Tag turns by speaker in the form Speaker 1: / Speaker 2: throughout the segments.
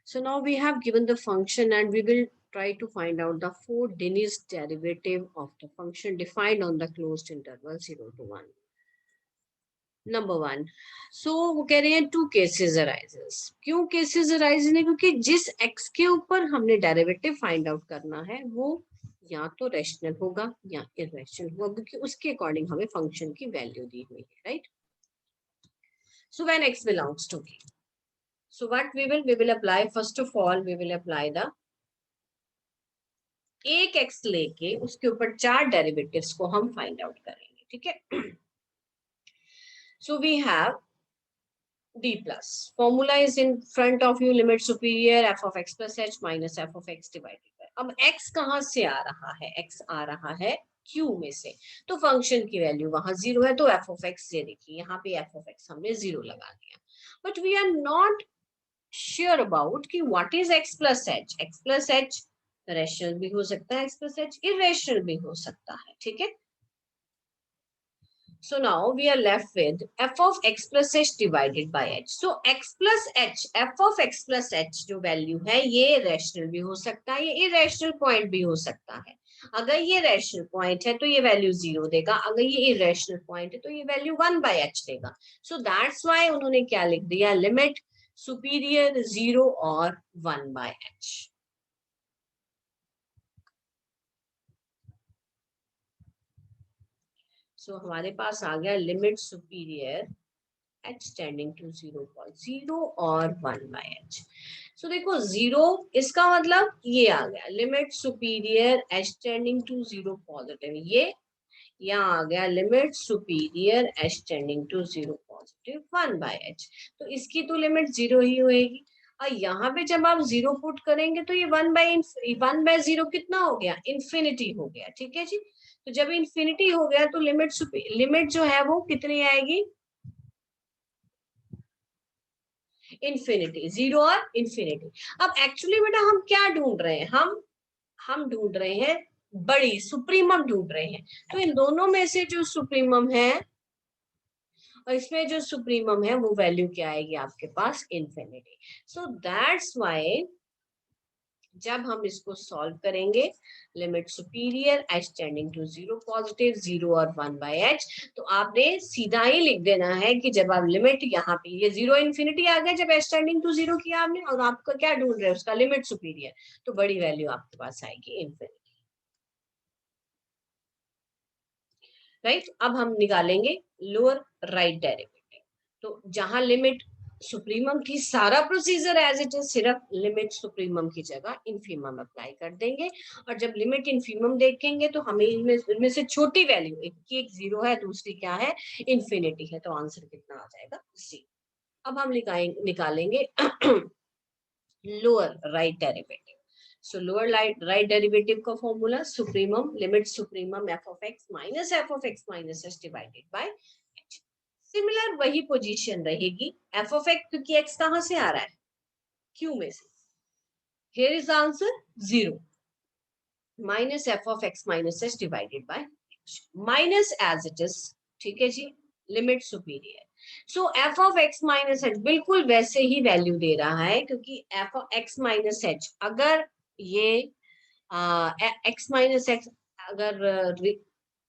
Speaker 1: So now we have given the function and we will try to find out the four Diniz derivative of the function defined on the closed interval 0 to 1. Number one, सो वो कह रहे हैं to cases arises. क्यों cases arise ने? क्योंकि जिस x के ऊपर हमने डेरिवेटिव फाइंड आउट करना है वो या तो रेशनल होगा या इरेशनल होगा, क्योंकि उसके अकॉर्डिंग हमें फंक्शन की वैल्यू दी हुई है, right? So when X belongs to K, so what we will apply, first of all we will apply the एक एक्स लेके उसके ऊपर चार डेरिवेटिव्स को हम फाइंड आउट करेंगे, ठीक है? So we have d plus. Formula is in front of you, limit superior f of x plus h minus f of x divided by. अब x कहाँ से आ रहा है? x आ रहा है q में से, तो फंक्शन की वैल्यू वहां 0 है, तो f of x, ये देखिए यहाँ पे f of x हमने 0 लगा दिया. But we are not sure about कि what is x plus h. x plus h rational भी हो सकता है, x plus h इरेशनल भी हो सकता है, ठीक है? So now we are left with f of x plus h divided by h. So x plus h, f of x plus h जो वैल्यू है ये रैशनल भी हो सकता है, ये इरेशनल पॉइंट भी हो सकता है. अगर ये रैशनल पॉइंट है तो ये वैल्यू 0 देगा, अगर ये इरेशनल पॉइंट है तो ये वैल्यू 1 by h देगा. So that's why उन्होंने क्या लिख दिया, लिमिट सुपीरियर 0 और 1 by h. So हमारे पास आ गया limit superior h tending to 0 और 1 by h. सो देखो 0, इसका मतलब ये आ गया limit superior h tending to 0 positive, ये यहाँ आ गया limit superior h tending to 0 positive 1 by h. तो इसकी तो लिमिट 0 ही होएगी. और यहाँ पे जब आप 0 पुट करेंगे तो ये 1 by 0 कितना हो गया? इन्फिनिटी हो गया, ठीक है जी. तो जब इन्फिनिटी हो गया तो लिमिट जो है वो कितनी आएगी? इन्फिनिटी, 0 और इन्फिनिटी. अब एक्चुअली बेटा हम क्या ढूंढ रहे हैं? हम ढूंढ रहे हैं बड़ी सुप्रीमम ढूंढ रहे हैं. तो इन दोनों में से जो सुप्रीमम है और इसमें जो सुप्रीमम है वो वैल्यू क्या आएगी आपके पास? इन्फिनिटी. सो दैट्स व्हाई जब हम इसको सॉल्व करेंगे, limit superior h tending to 0 positive 0 और 1 by h, तो आपने सीधा ही लिख देना है कि जब आप लिमिट यहाँ पे ये 0 इन्फिनिटी आ गया जब h टेंडिंग टू 0 किया आपने, और आपका क्या ढूंढ रहे हैं? उसका लिमिट सुपीरियर, तो बड़ी वैल्यू आपके पास आएगी इन्फिनिटी, राइट? अब हम निकालेंगे लोअर राइट डेरिवेटिव. तो जहां लिमिट सुप्रीमम थी, सारा प्रोसीजर एज इट इज, सिर्फ लिमिट सुप्रीमम की जगह इनफीमम अप्लाई कर देंगे. और जब लिमिट इनफीमम देखेंगे तो हमें इनमें से छोटी वैल्यू, एक 0 है, दूसरी क्या है? इन्फिनिटी है. तो आंसर कितना आ जाएगा? सी. अब हम निकालेंगे lower right derivative. So lower right derivative का formula supremum, limit supremum f of x minus f of x minus h divided by h. Similar वही पोजीशन रहेगी f of x, क्योंकि x कहां से आ रहा है? q में से. Here is the answer 0 minus f of x minus h divided by h minus as it is, ठीक है जी, limit superior. So f of x minus h बिल्कुल वैसे ही वैल्यू दे रहा है, क्योंकि f of x minus h, अगर ये x माइनस एक्स अगर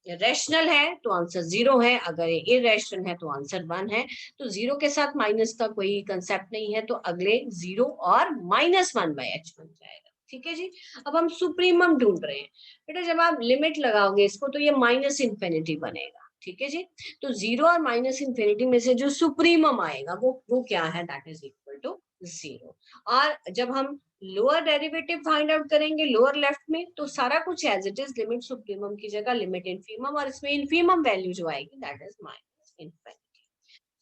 Speaker 1: रेशनल है तो आंसर 0 है, अगर ये इरेशनल है तो आंसर 1 है. तो 0 के साथ माइनस का कोई कंसेप्ट नहीं है, तो अगले 0 और -1 by h बन जाएगा, ठीक है जी. अब हम सुप्रीमम ढूंढ रहे हैं. बेटा जब आप लिमिट लगाओगे इसको तो ये माइनस इन्फिनिटी बनेगा, ठीक है जी. तो 0 और माइनस इन्फिनिटी में से जो सुप्रीमम आएगा वो क्या है? That is equal to 0. और जब हम लोअर डेरिवेटिव फाइंड आउट करेंगे लोअर लेफ्ट में, तो सारा कुछ as it is, limit supremum की जगह लिमिट इनफीमम, और इसमें इनफीमम वैल्यू जो आएगी दैट इज माइनस इनफिनिटी.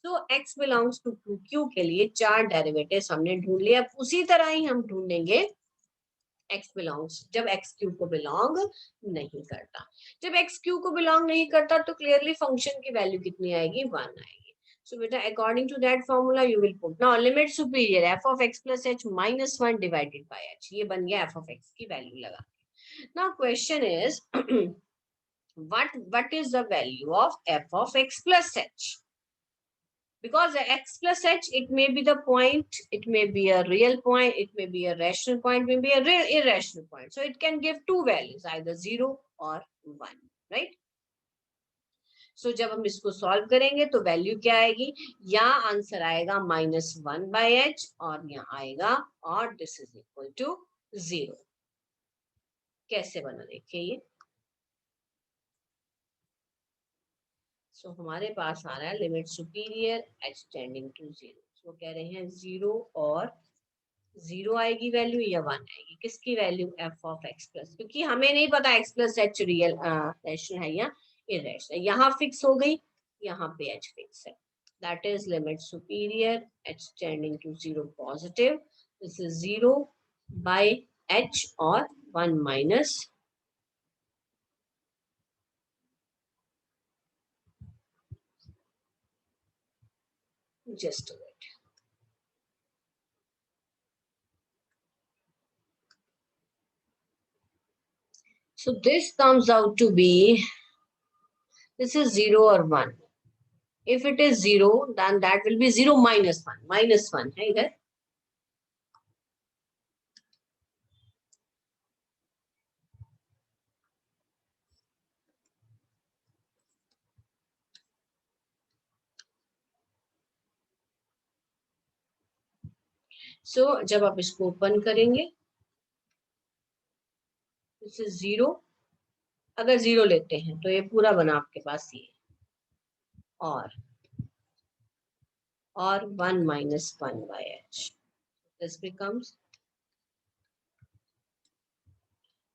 Speaker 1: तो x बिलोंग्स टू q के लिए चार डेरिवेटिव्स हमने ढूंढ लिया. उसी तरह ही हम ढूंढेंगे x बिलोंग्स, जब x q को बिलोंग नहीं करता. जब x q को बिलोंग नहीं करता तो क्लियरली फंक्शन की वैल्यू कितनी आएगी? 1 आएगी. So beta, according to that formula, you will put now limit superior f of x plus h minus 1 divided by h. ये बन गया f of x की वैल्यू लगा. Now question is what is the value of f of x plus h? Because x plus h, it may be the point, it may be a real point, it may be a rational point, maybe a real irrational point. So it can give two values, either 0 or 1, right? So जब हम इसको solve करेंगे तो value क्या आएगी, यहाँ answer आएगा -1/h और यहाँ आएगा और दिस इज इक्वल टू 0. कैसे बना देखिए ये. सो हमारे पास आ रहा है limit superior h tending to 0. वो कह रहे हैं 0 और 0 आएगी वैल्यू या 1 आएगी. किसकी value, f of x plus, क्योंकि हमें नहीं पता x plus h real rational है या इरेशनल. यहाँ फिक्स हो गई, यहाँ पे h फिक्स है. That is limit superior h tending to 0 positive. This is 0 by h और 1 minus just a minute. So this comes out to be, this is 0 or 1. If it is 0, then that will be 0 minus 1. Minus 1 है इधर. So जब आप इसको open करेंगे, this is 0. अगर 0 लेते हैं तो ये पूरा बना आपके पास ये और 1 minus 1 by h. This becomes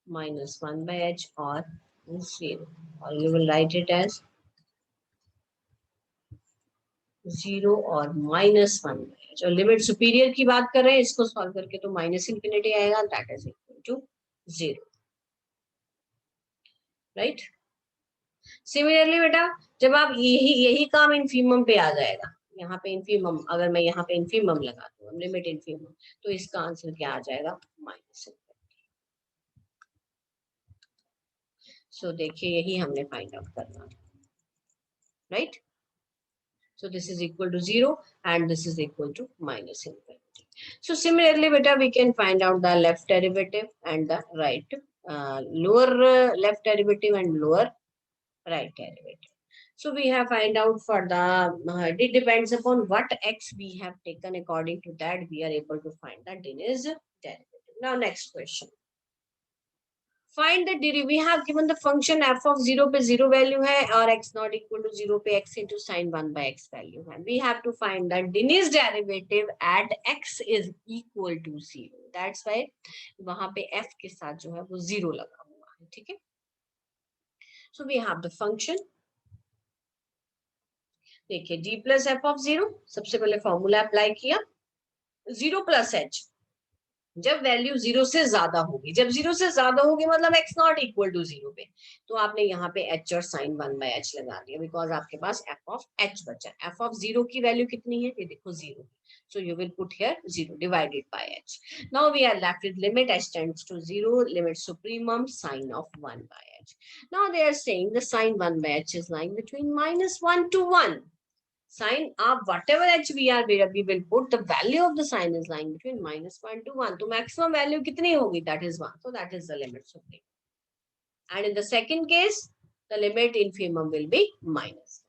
Speaker 1: minus 1 by h or 0, or you will write it as 0 और -1 by h. और लिमिट सुपीरियर की बात कर रहे हैं, इसको सॉल्व करके तो माइनस इंफिनिटी आएगा, that is equal to 0, right. Similarly बेटा, जब आप यही काम इनफीमम पे आ जाएगा, यहाँ पे इनफीमम, अगर मैं यहाँ पे इनफीमम लगा दूँ, लिमिट इनफीमम, तो इसका आंसर क्या आ जाएगा, माइनस. सो देखिए यही हमने फाइंड आउट करना, right. So this is equal to 0 and this is equal to minus infinity. So similarly, beta, we can find out the left derivative and the right, lower left derivative and lower right derivative. So we have find out for the, it depends upon what x we have taken, according to that we are able to find the Diniz derivative. Now next question. Find the derivative. We have given the function f of 0 पे 0 value है और x not equal to 0 पे x into sin 1 by x value है. We have to find the Diniz derivative at x is equal to 0. That's why वहां पे f के साथ जो है वो 0 लगा हुआ है, ठीक है. So we have the function. देखिए d plus f of 0, सबसे पहले फॉर्मूला अप्लाई किया, 0 plus h. जब वैल्यू 0 से ज्यादा होगी, जब 0 से ज्यादा होगी मतलब x नॉट इक्वल टू 0 पे, तो आपने यहाँ पे h और sin 1 by h लगा दिया, बिकॉज आपके पास f of h बचा. f of 0 की वैल्यू कितनी है, ये देखो 0, so you will put here 0 divided by h. Now we are left with limit h tends to 0, limit supremum sin of 1 by h. Now they are saying the sin 1 by h is lying between -1 to 1. Sin of whatever h we are, we will put the value of the sin is lying between -1 to 1. तो maximum value कितनी होगी, that is 1. So that is the limit supreme. And in the second case, the limit infimum will be minus.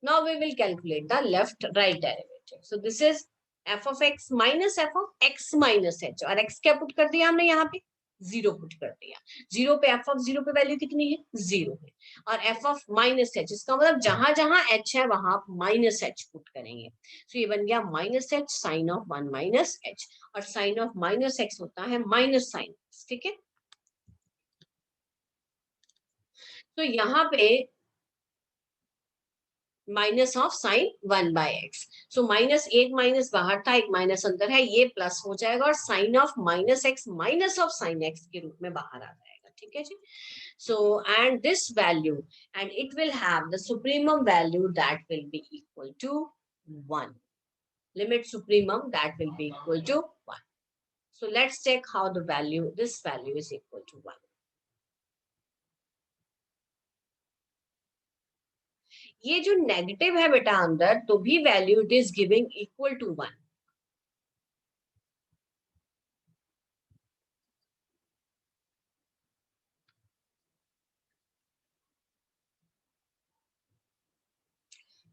Speaker 1: Now we will calculate the left right derivative. So this is f of x minus f of x minus h. और x क्या put कर दिया हमने यहाँ पे, 0 put कर दिया. 0 पे f of 0 पे वैल्यू कितनी है, 0 है. और f of माइनस h, इसका मतलब जहां जहां h है वहां आप माइनस h पुट करेंगे. तो ये बन गया minus h sine of 1 minus h. और साइन ऑफ माइनस x होता है माइनस साइन, ठीक है. तो यहाँ पे minus of sine 1 by x. So minus, एक माइनस बाहर था, एक माइनस अंदर है, ये प्लस हो जाएगा और sine of minus X minus of sine X के रूप में बाहर आ जाएगा, ठीक है जी. So and this value, and it will have the supremum value that will be equal to 1. Limit supremum that will be equal to 1. So let's check how the value, this value is equal to 1. ये जो negative है बेटा अंदर, तो भी value it is giving equal to 1.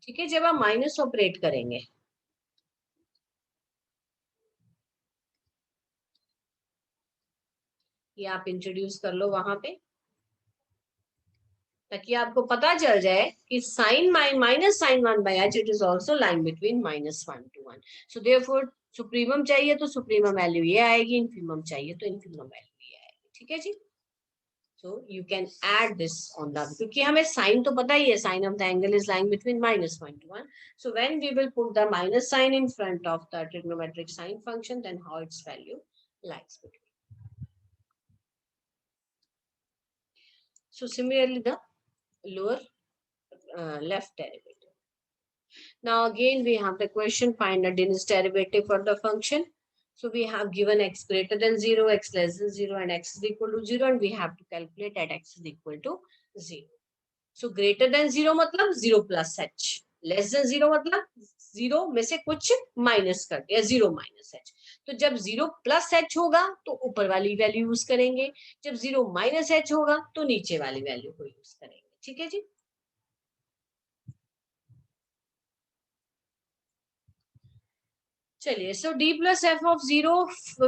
Speaker 1: ठीक है, जब आप माइनस ऑपरेट करेंगे, ये आप इंट्रोड्यूस कर लो वहां पे, ताकि आपको पता चल जाए कि sine minus sine 1/h it is also line between -1 to 1. So therefore supremum चाहिए तो सुप्रीमम वैल्यू ये आएगी, इनफीमम चाहिए तो इनफीमम वैल्यू ये आएगी. ठीक है जी. So you can add this on the, क्योंकि हमें साइन तो पता ही है, sine of the angle is line between -1 to 1. So when we will put the minus sign in front of the trigonometric sine function, then how its value lies between. So similarly the lower left derivative. Now again we have the question, find the Diniz derivative for the function. So we have given x greater than 0, x less than 0 and x is equal to 0, and we have to calculate at x is equal to 0. So greater than 0 मतलब 0 plus h, less than 0 मतलब 0 में से कुछ minus कर दिया, 0 minus h. तो जब 0 plus h होगा तो ऊपर वाली वैल्यू यूज करेंगे, जब 0 minus h होगा तो नीचे वाली वैल्यू को यूज करेंगे. ठीक है जी. चलिए, so d plus f of 0,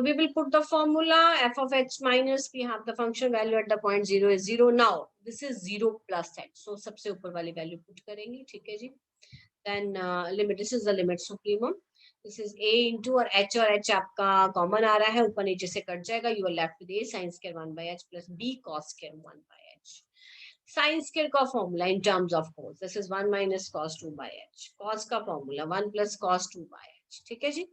Speaker 1: we will put the formula f of h minus, we have the function value at the point 0 is 0. Now this is 0 plus h, so सबसे ऊपर वाली value put करेंगे. ठीक है जी. Then limit, this is the limit supremum, this is a into, और h आपका common आ रहा है, ऊपर नीचे से कट जाएगा, you are left with a sin square 1/h plus b cos square 1/h. sin square का formula in terms of cos, this is 1 minus cos 2/h. cos का फॉर्मूला 1 plus cos 2/h. ठीक है जी.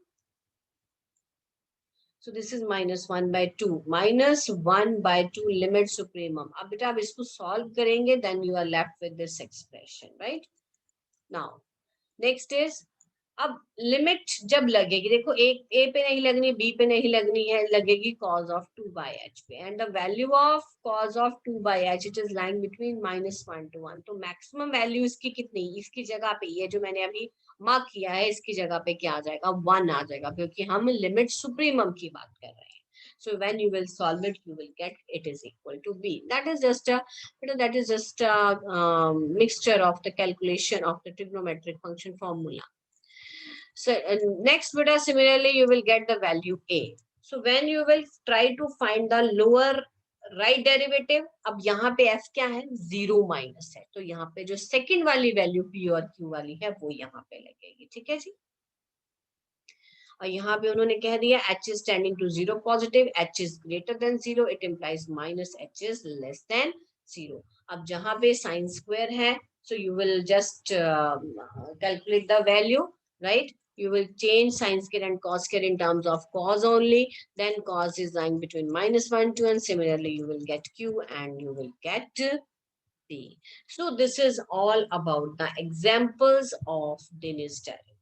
Speaker 1: So this is -1/2, -1/2 limit supremum. अब बेटा आप इसको solve करेंगे, then you are left with this expression, right? Now next is, अब limit जब लगेगी, देखो एक ए पे नहीं लगनी, बी पे नहीं लगनी है, लगेगी cos of 2/h पे, and the value of cos of 2/h it is lying between -1 to 1. तो मैक्सिमम वैल्यू इसकी कितनी, इसकी जगह पे ये जो मैंने अभी मार्क किया है, इसकी जगह पे क्या आ जाएगा, 1 आ जाएगा, क्योंकि हम लिमिट सुप्रीमम की बात कर रहे हैं. So when you will solve it, you will get it is equal to b. That is just a mixture of the calculation of the trigonometric function formula. So next beta, similarly you will get the value a. So when you will try to find the lower right derivative, अब यहाँ पे f क्या है, 0 minus है, तो यहाँ पे जो सेकंड वाली वैल्यू p और q वाली है वो यहाँ पे लगेगी. ठीक है जी. और यहाँ पे उन्होंने कह दिया h is tending to 0 positive, h is greater than 0, it implies minus h is less than 0. अब जहाँ पे sin square है, so you will just calculate the value, right? You will change sin square and cos square in terms of cos only, then cos is lying between -1 to 2, and similarly you will get q and you will get p. So this is all about the examples of Diniz derivative.